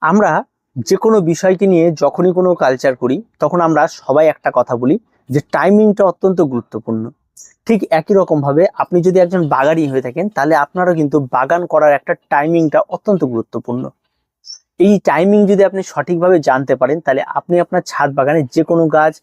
আমরা যে কোনো বিষয়কে নিয়ে যখনই কোনো কালচার করি তখন আমরা সবাই একটা কথা বলি যে টাইমিংটা অত্যন্ত গুরুত্বপূর্ণ। ঠিক একই রকম ভাবে আপনি যদি একজন বাগানি হয়ে থাকেন তাহলে আপনারও কিন্তু বাগান করার একটা টাইমিংটা অত্যন্ত গুরুত্বপূর্ণ। এই টাইমিং যদি আপনি সঠিকভাবে জানতে পারেন তাহলে আপনি আপনার ছাদ বাগানে যে কোনো গাছ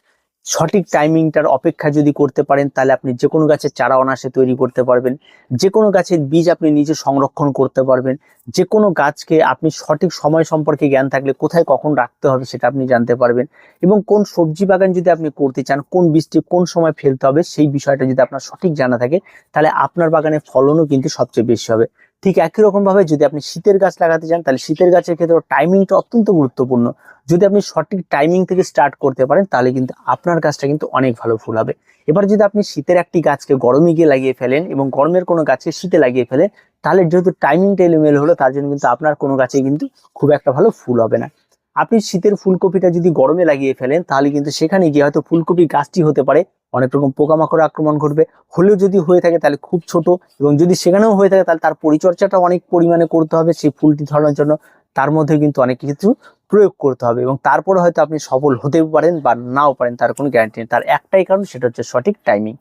সঠিক টাইমিংটার অপেক্ষা যদি করতে পারেন তাহলে আপনি যে কোনো গাছের চারা অনায়াসে তৈরি করতে পারবেন, যে কোনো গাছের বীজ আপনি নিজে সংরক্ষণ করতে পারবেন, যে কোনো গাছকে আপনি সঠিক সময় সম্পর্কে জ্ঞান থাকলে কোথায় কখন রাখতে হবে সেটা আপনি জানতে পারবেন, এবং কোন সবজি বাগান যদি আপনি করতে চান কোন বীজটি কোন সময় ফেলতে হবে সেই বিষয়টা যদি আপনার সঠিক জানা থাকে তাহলে আপনার বাগানে ফলনও কিন্তু সবচেয়ে বেশি হবে। ঠিক একই রকম ভাবে যদি আপনি শীতের গাছ লাগাতে চান তাহলে শীতের গাছের ক্ষেত্রে টাইমিংটা অত্যন্ত গুরুত্বপূর্ণ। যদি আপনি সঠিক টাইমিং থেকে স্টার্ট করতে পারেন তাহলে কিন্তু আপনার গাছটা কিন্তু অনেক ভালো ফুল হবে। এবার যদি আপনি শীতের একটি গাছকে গরমে গিয়ে লাগিয়ে ফেলেন এবং গরমের কোনো গাছকে শীতে লাগিয়ে ফেলেন তাহলে যেহেতু টাইমিংটা এলোমেলো হলো তার জন্য কিন্তু আপনার কোনো গাছে কিন্তু খুব একটা ভালো ফুল হবে না। আপনি শীতের ফুলকপিটা যদি গরমে লাগিয়ে ফেলেন তাহলে কিন্তু সেখানে গিয়ে হয়তো ফুলকপি গাছটি হতে পারে অনেক রকম পোকামাকড় আক্রমণ করবে, হলেও যদি হয়ে থাকে তাহলে খুব ছোট, এবং যদি সেখানেও হয়ে থাকে তাহলে তার পরিচর্যাটা অনেক পরিমাণে করতে হবে সেই ফুলটি ধরানোর জন্য। তার মধ্যে কিন্তু অনেক কিছু প্রয়োগ করতে হবে এবং তারপরে হয়তো আপনি সফল হতেও পারেন বা নাও পারেন, তার কোনো গ্যারান্টি নেই। তার একটাই কারণ, সেটা হচ্ছে সঠিক টাইমিং।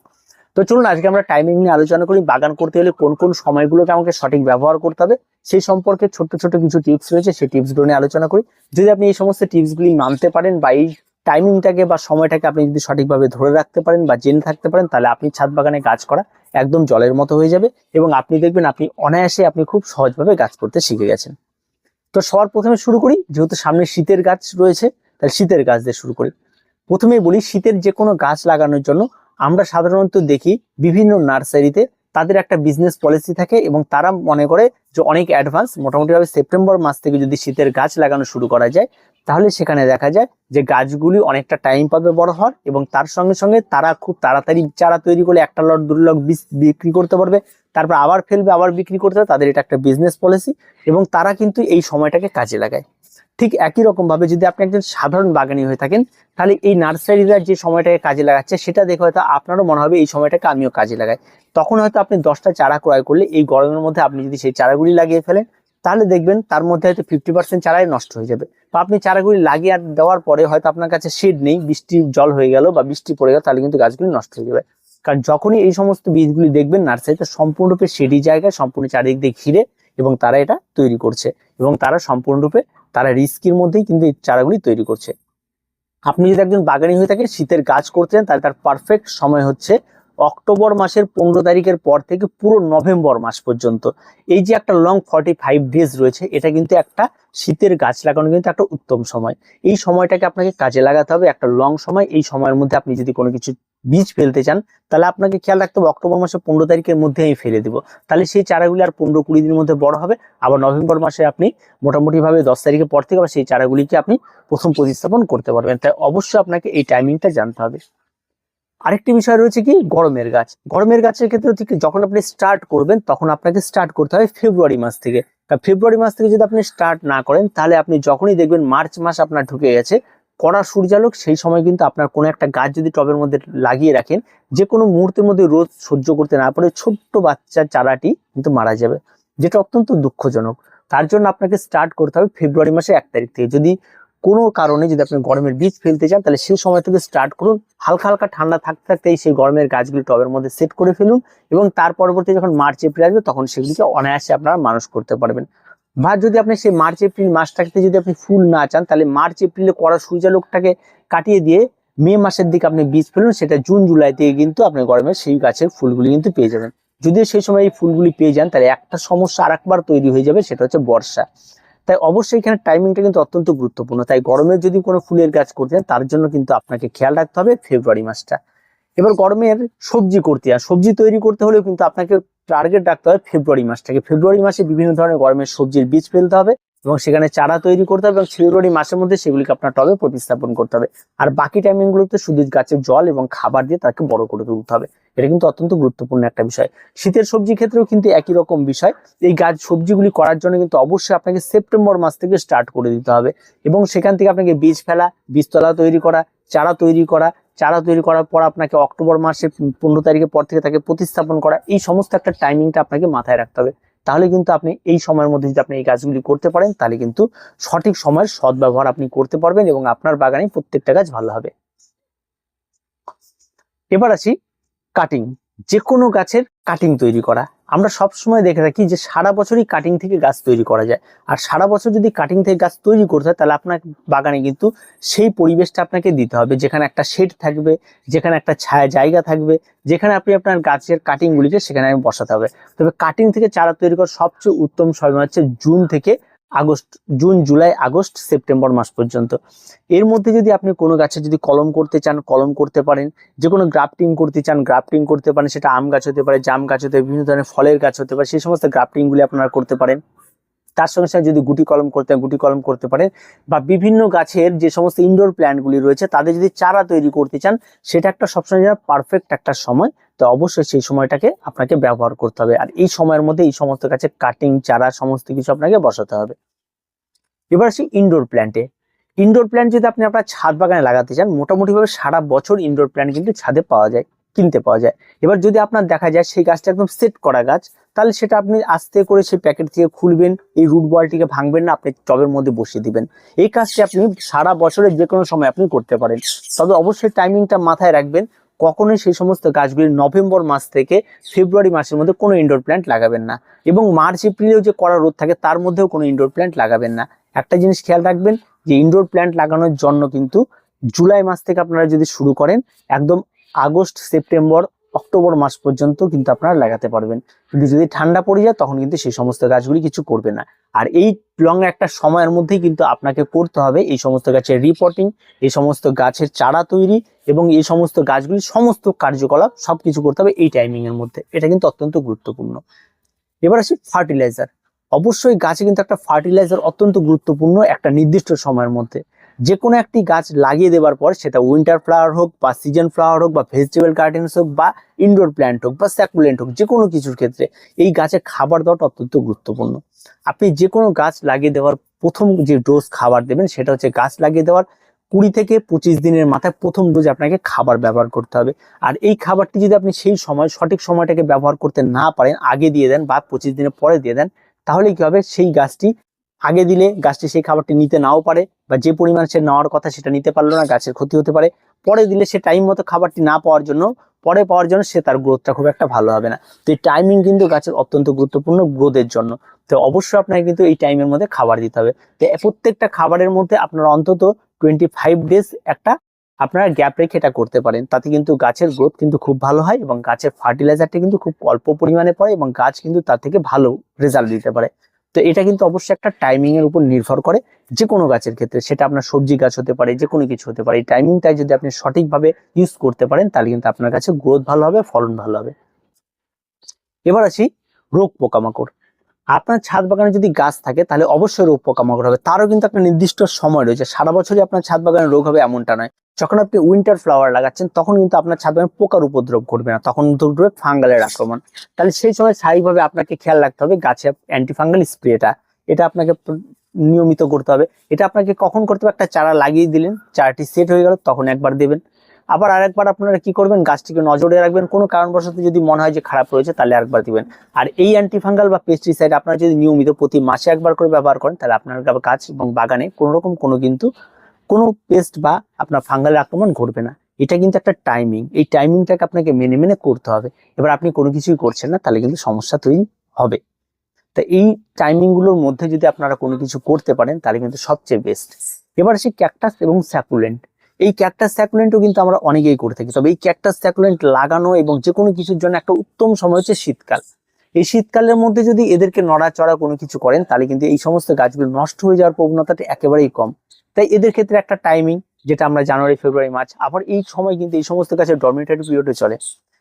তো চলুন আজকে আমরা টাইমিং নিয়ে আলোচনা করি। বাগান করতে হলে কোন কোন সময়গুলোকে আমাকে সঠিক ব্যবহার করতে হবে সেই সম্পর্কে ছোট্ট ছোট কিছু টিপস রয়েছে, সেই টিপসগুলো নিয়ে আলোচনা করি। যদি আপনি এই সমস্ত টিপসগুলি মানতে পারেন বা এই টাইমিংটাকে বা সময়টাকে আপনি যদি সঠিকভাবে ধরে রাখতে পারেন বা জেনে থাকতে পারেন তাহলে আপনি ছাদ বাগানে গাছ করা একদম জলের মতো হয়ে যাবে এবং আপনি দেখবেন আপনি অনায়াসে আপনি খুব সহজভাবে গাছ করতে শিখে গেছেন। তো সবার প্রথমে শুরু করি, যেহেতু সামনে শীতের গাছ রয়েছে তাহলে শীতের গাছ দিয়ে শুরু করি। প্রথমেই বলি, শীতের যে কোনো গাছ লাগানোর জন্য আমরা সাধারণত দেখি বিভিন্ন নার্সারিতে তাদের একটা বিজনেস পলিসি থাকে এবং তারা মনে করে যে অনেক অ্যাডভান্স, মোটামুটি ভাবে সেপ্টেম্বর মাস থেকে যদি শীতের গাছ লাগানো শুরু করা যায় তাহলে সেখানে দেখা যায় যে গাছগুলি অনেকটা টাইম পাবে বড় হওয়ার, এবং তার সঙ্গে সঙ্গে তারা খুব তাড়াতাড়ি চারা তৈরি করে একটা লট দুই লট বীজ বিক্রি করতে পারবে, তারপর আবার ফেলবে আবার বিক্রি করতে হবে। তাদের এটা একটা বিজনেস পলিসি এবং তারা কিন্তু এই সময়টাকে কাজে লাগায়। ঠিক একই রকম ভাবে যদি আপনি একজন সাধারণ বাগানি হয়ে থাকেন তাহলে এই নার্সারিরা যে সময়টাকে কাজে লাগাচ্ছে সেটা দেখে হয়তো আপনারও মনে হবে এই সময়টাকে আমিও কাজে লাগাই। তখন হয়তো আপনি 10টা চারা ক্রয় করলে এই গরমের মধ্যে আপনি যদি সেই চারাগুলি লাগিয়ে ফেলেন তাহলে দেখবেন তার মধ্যে হয়তো 50% চারাই নষ্ট হয়ে যাবে, বা আপনি চারাগুলি লাগিয়ে আর দেওয়ার পরে হয়তো আপনার কাছে শেড নেই, বৃষ্টির জল হয়ে গেল বা বৃষ্টি পড়ে গেল, তাহলে কিন্তু গাছগুলি নষ্ট হয়ে যাবে। কারণ যখনই এই সমস্ত বীজগুলি দেখবেন নার্সারিতে সম্পূর্ণরূপে শেডি জায়গায় সম্পূর্ণ চারিদিক দিয়ে ঘিরে এবং তারা এটা তৈরি করছে এবং তারা সম্পূর্ণরূপে তারা রিস্কির মধ্যেই কিন্তু এই চারাগুলি তৈরি করছে। আপনি যদি একজন বাগানি হয়ে থাকেন শীতের গাছ করতে চান তাহলে তার পারফেক্ট সময় হচ্ছে অক্টোবর মাসের 15 তারিখের পর থেকে পুরো নভেম্বর মাস পর্যন্ত। এই যে একটা লং 45 ডেজ রয়েছে এটা কিন্তু একটা শীতের গাছ লাগানো কিন্তু একটা উত্তম সময়। এই সময়টাকে আপনাকে কাজে লাগাতে হবে, একটা লং সময়। এই সময়ের মধ্যে আপনি যদি কোনো কিছু বীজ ফেলতে চান তাহলে আপনাকে খেয়াল রাখতে হবে অক্টোবর মাসের 15 তারিখের মধ্যে আমি ফেলে দিব, তাহলে সেই চারাগুলি আর 15-20 দিনের মধ্যে বড় হবে। আবার নভেম্বর মাসে আপনি মোটামুটি ভাবে 10 তারিখের পর থেকে আবার সেই চারাগুলিকে আপনি প্রথম প্রতিস্থাপন করতে পারবেন। তাই অবশ্যই আপনাকে এই টাইমিংটা জানতে হবে। আরেকটি বিষয় রয়েছে কি, গরমের গাছ। গরমের গাছের ক্ষেত্রে ঠিক যখন আপনি স্টার্ট করবেন তখন আপনাকে স্টার্ট করতে হবে ফেব্রুয়ারি মাস থেকে। ফেব্রুয়ারি মাস থেকে যদি আপনি স্টার্ট না করেন তাহলে আপনি যখনই দেখবেন মার্চ মাস আপনার ঢুকে গেছে, কড়া সূর্যালোক, সেই সময় কিন্তু আপনার কোনো একটা গাছ যদি টবের মধ্যে লাগিয়ে রাখেন যে কোনো মুহূর্তের মধ্যে রোদ সহ্য করতে না পারে ছোট্ট বাচ্চার চারাটি কিন্তু মারা যাবে, যেটা অত্যন্ত দুঃখজনক। তার জন্য আপনাকে স্টার্ট করতে হবে ফেব্রুয়ারি মাসে 1 তারিখ থেকে। যদি কোনো কারণে যদি আপনি গরমের বীজ ফেলতে চান তাহলে সেই সময় থেকে স্টার্ট করুন, হালকা হালকা ঠান্ডা থাকতে থাকতেই সেই গরমের গাছগুলি টবের মধ্যে সেট করে ফেলুন এবং তার পরবর্তী যখন মার্চ এপ্রিল আসবে তখন সেগুলিকে অনায়াসে আপনারা মানুষ করতে পারবেন। বা যদি আপনি সেই মার্চ এপ্রিল মাসটাকে যদি আপনি ফুল না চান তাহলে মার্চ এপ্রিলে কড়া সূর্যালোকটাকে কাটিয়ে দিয়ে মে মাসের দিকে আপনি বীজ ফেলুন, সেটা জুন জুলাই থেকে কিন্তু আপনি গরমের সেই গাছের ফুলগুলি কিন্তু পেয়ে যাবেন। যদিও সেই সময় এই ফুলগুলি পেয়ে যান তাহলে একটা সমস্যা আরেকবার তৈরি হয়ে যাবে, সেটা হচ্ছে বর্ষা। তাই অবশ্যই এখানে টাইমিংটা কিন্তু অত্যন্ত গুরুত্বপূর্ণ। তাই গরমে যদি কোনো ফুলের গাছ করতে চান তার জন্য কিন্তু আপনাকে খেয়াল রাখতে হবে ফেব্রুয়ারি মাসটা। এবার গরমের সবজি করতে আর সবজি তৈরি করতে হলেও কিন্তু আপনাকে টার্গেট রাখতে হবে ফেব্রুয়ারি মাসটাকে। ফেব্রুয়ারি মাসে বিভিন্ন ধরনের গরমের সবজির বীজ ফেলতে হবে এবং সেখানে চারা তৈরি করতে হবে এবং ফেব্রুয়ারি মাসের মধ্যে সেগুলিকে আপনার টবে প্রতিস্থাপন করতে হবে। আর বাকি টাইমিং গুলোতে শুধু গাছের জল এবং খাবার দিয়ে তাকে বড় করে তুলতে হবে। এটা কিন্তু অত্যন্ত গুরুত্বপূর্ণ একটা বিষয়। শীতের সবজি ক্ষেত্রেও কিন্তু একই রকম বিষয়। এই গাছ সবজিগুলি করার জন্য কিন্তু অবশ্যই আপনাকে সেপ্টেম্বর মাস থেকে স্টার্ট করে দিতে হবে এবং সেখান থেকে আপনাকে বীজ ফেলা, বীজতলা তৈরি করা, চারা তৈরি করা, চারা তৈরি করার পর আপনাকে অক্টোবর মাসে 15 তারিখের পর থেকে তাকে প্রতিস্থাপন করা, এই সমস্ত একটা টাইমিংটা আপনাকে মাথায় রাখতে হবে। তাহলে কিন্তু আপনি এই সময়ের মধ্যে যদি আপনি এই গাছগুলি করতে পারেন তাহলে কিন্তু সঠিক সময়ের সদ্ব্যবহার আপনি করতে পারবেন এবং আপনার বাগানে প্রত্যেকটা গাছ ভালো হবে। এবার আসি কাটিং। যে কোনো গাছের কাটিং তৈরি করা। আমরা সব সময় দেখে থাকি যে সারা বছরই কাটিং থেকে গাছ তৈরি করা যায়, আর সারা বছর যদি কাটিং থেকে গাছ তৈরি করতে হয় তাহলে আপনার বাগানে কিন্তু সেই পরিবেশটা আপনাকে দিতে হবে, যেখানে একটা শেড থাকবে, যেখানে একটা ছায়া জায়গা থাকবে, যেখানে আপনি আপনার গাছের কাটিংগুলিকে সেখানে বসাতে হবে। তবে কাটিং থেকে চারা তৈরি করার সবচেয়ে উত্তম সময় হচ্ছে জুন থেকে August, June July August September মাস পর্যন্ত। এর মধ্যে যদি আপনি কোনো গাছে যদি কলম করতে চান কলম করতে পারেন, যে কোনো গ্রাফটিং করতে চান গ্রাফটিং করতে পারেন, সেটা আম গাছ হতে পারে, জাম গাছ হতে পারে, বিভিন্ন ধরনের ফলের গাছ হতে পারে, সেই সমস্ত গ্রাফটিংগুলি আপনারা করতে পারেন। তার সঙ্গে সঙ্গে যদি গুটি কলম করতে গুটি কলম করতে পারেন, বা বিভিন্ন গাছের যে সমস্ত ইনডোর প্ল্যান্টগুলি রয়েছে তাদের যদি চারা তৈরি করতে চান, সেটা একটা সবসময় পারফেক্ট একটা সময়। তো অবশ্যই সেই সময়টাকে আপনাকে ব্যবহার করতে হবে, আর এই সময়ের মধ্যে এই সমস্ত গাছের কাটিং চারা সমস্ত কিছু আপনাকে বসাতে হবে। এবার আসি ইনডোর প্ল্যান্টে। ইনডোর প্ল্যান্ট যদি আপনি আপনার ছাদ বাগানে লাগাতে চান, মোটামুটিভাবে সারা বছর ইনডোর প্ল্যান্ট কিন্তু ছাদে পাওয়া যায়, কিনতে পাওয়া যায়। এবার যদি আপনার দেখা যায় সেই গাছটা একদম সেট করা গাছ, তাহলে সেটা আপনি আস্তে করে সেই প্যাকেট থেকে খুলবেন, এই রুট বলটিকে ভাঙবেন না, আপনি টবের মধ্যে বসিয়ে দিবেন। এই কাজটি আপনি সারা বছরের যে কোনো সময় আপনি করতে পারেন। তবে অবশ্যই টাইমিংটা মাথায় রাখবেন, কখনোই সেই সমস্ত গাছগুলি নভেম্বর মাস থেকে ফেব্রুয়ারি মাসের মধ্যে কোনো ইনডোর প্ল্যান্ট লাগাবেন না, এবং মার্চ এপ্রিলেও যে কড়া রোদ থাকে তার মধ্যেও কোনো ইনডোর প্ল্যান্ট লাগাবেন না। একটা জিনিস খেয়াল রাখবেন যে ইনডোর প্ল্যান্ট লাগানোর জন্য কিন্তু জুলাই মাস থেকে আপনারা যদি শুরু করেন, একদম আগস্ট সেপ্টেম্বর অক্টোবর মাস পর্যন্ত কিন্তু আপনারা লাগাতে পারবেন। কিন্তু যদি ঠান্ডা পড়ে যায় তখন কিন্তু সেই সমস্ত গাছগুলি কিছু করবে না। আর এই লং একটা সময়ের মধ্যেই কিন্তু আপনাকে করতে হবে এই সমস্ত গাছের রিপোর্টিং, এই সমস্ত গাছের চারা তৈরি এবং এই সমস্ত গাছগুলি সমস্ত কার্যকলাপ সবকিছু করতে হবে এই টাইমিং এর মধ্যে। এটা কিন্তু অত্যন্ত গুরুত্বপূর্ণ। এবার আসি ফার্টিলাইজার। অবশ্যই গাছে কিন্তু একটা ফার্টিলাইজার অত্যন্ত গুরুত্বপূর্ণ একটা নির্দিষ্ট সময়ের মধ্যে। যে কোনো একটি গাছ লাগিয়ে দেওয়ার পর, সেটা উইন্টার ফ্লাওয়ার হোক বা সিজন ফ্লাওয়ার হোক বা ভেজিটেবল গার্ডেন্স হোক বা ইনডোর প্ল্যান্ট হোক বা স্যাকুলেন্ট হোক, যে কোনো কিছুর ক্ষেত্রে এই গাছে খাবার দেওয়াটা অত্যন্ত গুরুত্বপূর্ণ। আপনি যে কোনো গাছ লাগিয়ে দেওয়ার প্রথম যে ডোজ খাবার দেবেন সেটা হচ্ছে গাছ লাগিয়ে দেওয়ার 20 থেকে 25 দিনের মাথায় প্রথম ডোজ আপনাকে খাবার ব্যবহার করতে হবে। আর এই খাবারটি যদি আপনি সেই সময় সঠিক সময়টাকে ব্যবহার করতে না পারেন, আগে দিয়ে দেন বা 25 দিনের পরে দিয়ে দেন, তাহলে কি হবে, সেই গাছটি আগে দিলে গাছটি সেই খাবারটি নিতে নাও পারে, বা যে পরিমাণ সে নেওয়ার কথা সেটা নিতে পারলো না, গাছের ক্ষতি হতে পারে। পরে দিলে সে টাইম মতো খাবারটি না পাওয়ার জন্য, পরে পাওয়ার জন্য সে তার গ্রোথটা খুব একটা ভালো হবে না। তো এই টাইমিং কিন্তু গাছের অত্যন্ত গুরুত্বপূর্ণ গ্রোথের জন্য। তো অবশ্যই আপনাকে কিন্তু এই টাইমের মধ্যে খাবার দিতে হবে। তো প্রত্যেকটা খাবারের মধ্যে আপনারা অন্তত 25 ডেজ একটা আপনারা গ্যাপ রেখে এটা করতে পারেন, তাতে কিন্তু গাছের গ্রোথ কিন্তু খুব ভালো হয় এবং গাছের ফার্টিলাইজারটা কিন্তু খুব অল্প পরিমাণে পড়ে এবং গাছ কিন্তু তার থেকে ভালো রেজাল্ট দিতে পারে। তো এটা কিন্তু অবশ্যই একটা টাইমিং এর উপর নির্ভর করে যে কোনো গাছের ক্ষেত্রে, সেটা আপনার সবজি গাছ হতে পারে, যে কোনো কিছু হতে পারে। এই টাইমিংটাই যদি আপনি সঠিকভাবে ইউজ করতে পারেন তাহলে কিন্তু আপনার কাছে গ্রোথ ভালো হবে, ফলন ভালো হবে। এবার আসি রোগ পোকামাকড়। আপনার ছাদ বাগানে যদি গাছ থাকে তাহলে অবশ্যই রোগ পোকামাকড় হবে, তারও কিন্তু একটা নির্দিষ্ট সময় রয়েছে। সারা বছরই আপনার ছাদ বাগানে রোগ হবে এমনটা নয়। যখন আপনি উইন্টার ফ্লাওয়ার লাগাচ্ছেন তখন কিন্তু আপনার ছাদ বাগানে পোকার উপদ্রব ঘটবে না, তখন ধরবে ফাঙ্গালের আক্রমণ। তাহলে সেই সময় স্থায়ীভাবে আপনাকে খেয়াল রাখতে হবে গাছে অ্যান্টিফাঙ্গাল স্প্রেটা, এটা আপনাকে নিয়মিত করতে হবে। এটা আপনাকে কখন করতে হবে, একটা চারা লাগিয়ে দিলেন, চারাটি সেট হয়ে গেল তখন একবার দেবেন। আবার আরেকবার আপনারা কি করবেন, গাছটিকে নজরে রাখবেন, কোনো কারণবশত যদি মনে হয় যে খারাপ রয়েছে তাহলে আরেকবার দিবেন। আর এই অ্যান্টিফাঙ্গাল বা পেস্টিসাইড আপনারা যদি নিয়মিত প্রতি মাসে একবার করে ব্যবহার করেন তাহলে আপনার গাছ এবং বাগানে কোনো পেস্ট বা আপনার ফাঙ্গালের আক্রমণ ঘটবে না। এটা কিন্তু একটা টাইমিং, এই টাইমিংটাকে আপনাকে মেনে মেনে করতে হবে। এবার আপনি কোনো কিছুই করছেন না তাহলে কিন্তু সমস্যা তৈরি হবে। তা এই টাইমিং গুলোর মধ্যে যদি আপনারা কোনো কিছু করতে পারেন তাহলে কিন্তু সবচেয়ে বেস্ট। এবার আসি ক্যাকটাস এবং স্যাকুলেন্ট। এই ক্যাকটাস স্যাকুলেন্টও কিন্তু আমরা অনেকেই করে থাকি, তবে এই ক্যাকটাস স্যাকুলেন্ট লাগানো এবং যে কোনো কিছুর জন্য একটা উত্তম সময় হচ্ছে শীতকাল। এই শীতকালের মধ্যে যদি এদেরকে নড়াচড়া কোনো কিছু করেন তাহলে কিন্তু এই সমস্ত গাছগুলো নষ্ট হয়ে যাওয়ার প্রবণতাটা একেবারেই কম। তাই এদের ক্ষেত্রে একটা টাইমিং, যেটা আমরা জানুয়ারি ফেব্রুয়ারি মার্চ, আবার এই সময় কিন্তু এই সমস্ত গাছের ডরমেটরি পিরিয়ডে চলে,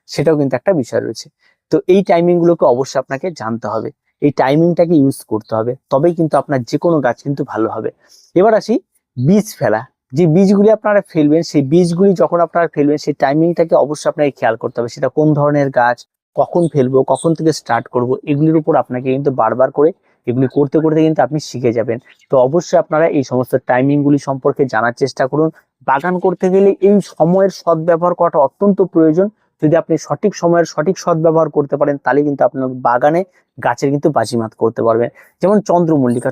সেটাও কিন্তু একটা বিষয় রয়েছে। তো এই টাইমিং গুলোকে অবশ্যই আপনাকে জানতে হবে, এই টাইমিংটাকে ইউজ করতে হবে, তবেই কিন্তু আপনার যে কোনো গাছ কিন্তু ভালো হবে। এবার আসি বীজ ফেলা। যে বীজগুলি আপনারা ফেলবেন, সেই বীজগুলি যখন আপনারা ফেলবেন সেই টাইমিংটাকে অবশ্যই আপনাকে খেয়াল করতে হবে। সেটা কোন ধরনের গাছ, কখন ফেলবো, কখন থেকে স্টার্ট করব, এগুলির উপর আপনাকে কিন্তু বারবার করে এগুলি করতে করতে কিন্তু আপনি শিখে যাবেন। তো অবশ্যই আপনারা এই সমস্ত টাইমিংগুলি সম্পর্কে জানার চেষ্টা করুন। বাগান করতে গেলে এই সময়ের সদ্ব্যবহার করাটা অত্যন্ত প্রয়োজন। যদি আপনি সঠিক সময়ের সঠিক সদ্ব্যবহার করতে পারেন তাহলে কিন্তু আপনার বাগানে গাছের কিন্তু বাজিমাত করতে পারবেন। যেমন চন্দ্রমল্লিকা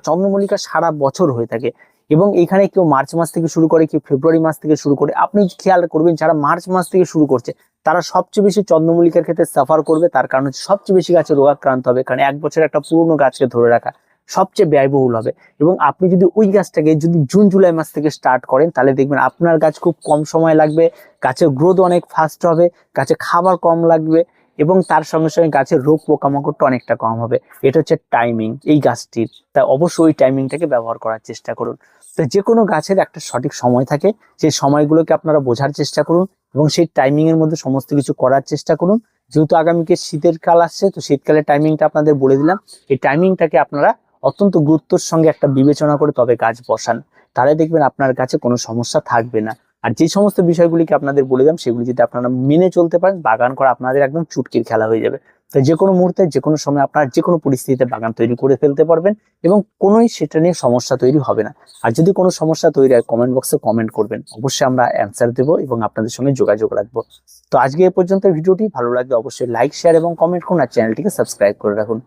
সারা বছর হয়ে থাকে এবং এখানে কেউ মার্চ মাস থেকে শুরু করে, কেউ ফেব্রুয়ারি মাস থেকে শুরু করে। আপনি খেয়াল করবেন যারা মার্চ মাস থেকে শুরু করছে তারা সবচেয়ে বেশি চন্দ্রমল্লিকার ক্ষেত্রে সাফার করবে, তার কারণ হচ্ছে সবচেয়ে বেশি গাছে রোগাক্রান্ত হবে, কারণ এক বছর একটা পুরনো গাছকে ধরে রাখা সবচেয়ে ব্যয়বহুল হবে। এবং আপনি যদি ওই গাছটাকে যদি জুন জুলাই মাস থেকে স্টার্ট করেন তাহলে দেখবেন আপনার গাছ খুব কম সময় লাগবে, গাছের গ্রোথ অনেক ফাস্ট হবে, গাছে খাবার কম লাগবে এবং তার সঙ্গে সঙ্গে গাছের রোগ পোকামাকড়টা অনেকটা কম হবে। এটা হচ্ছে টাইমিং এই গাছটির, তাই অবশ্যই ওই টাইমিংটাকে ব্যবহার করার চেষ্টা করুন। তো যে কোনো গাছের একটা সঠিক সময় থাকে, সেই সময়গুলোকে আপনারা বোঝার চেষ্টা করুন এবং সেই টাইমিং এর মধ্যে সমস্ত কিছু করার চেষ্টা করুন। যেহেতু আগামীকে শীতের কাল আসছে, তো শীতকালের টাইমিংটা আপনাদের বলে দিলাম। এই টাইমিংটাকে আপনারা অত্যন্ত গুরুত্বের সঙ্গে একটা বিবেচনা করে তবে গাছ বসান, তাহলে দেখবেন আপনার কাছে কোনো সমস্যা থাকবে না। আর যে সমস্ত বিষয়গুলিকে আপনাদের বলে দিলাম সেগুলি যদি আপনারা মেনে চলতে পারেন, বাগান করা আপনাদের একদম চুটকির খেলা হয়ে যাবে। তো যে কোনো মুহূর্তে যে কোনো সময় আপনারা যে কোনো পরিস্থিতিতে বাগান তৈরি করে ফেলতে পারবেন এবং কোনোই সেটা নিয়ে সমস্যা তৈরি হবে না। আর যদি কোনো সমস্যা তৈরি হয় কমেন্ট বক্সে কমেন্ট করবেন, অবশ্যই আমরা অ্যান্সার দেবো এবং আপনাদের সঙ্গে যোগাযোগ রাখবো। তো আজকে এ পর্যন্ত ভিডিওটি ভালো লাগলে অবশ্যই লাইক, শেয়ার এবং কমেন্ট করুন আর চ্যানেলটিকে সাবস্ক্রাইব করে রাখুন।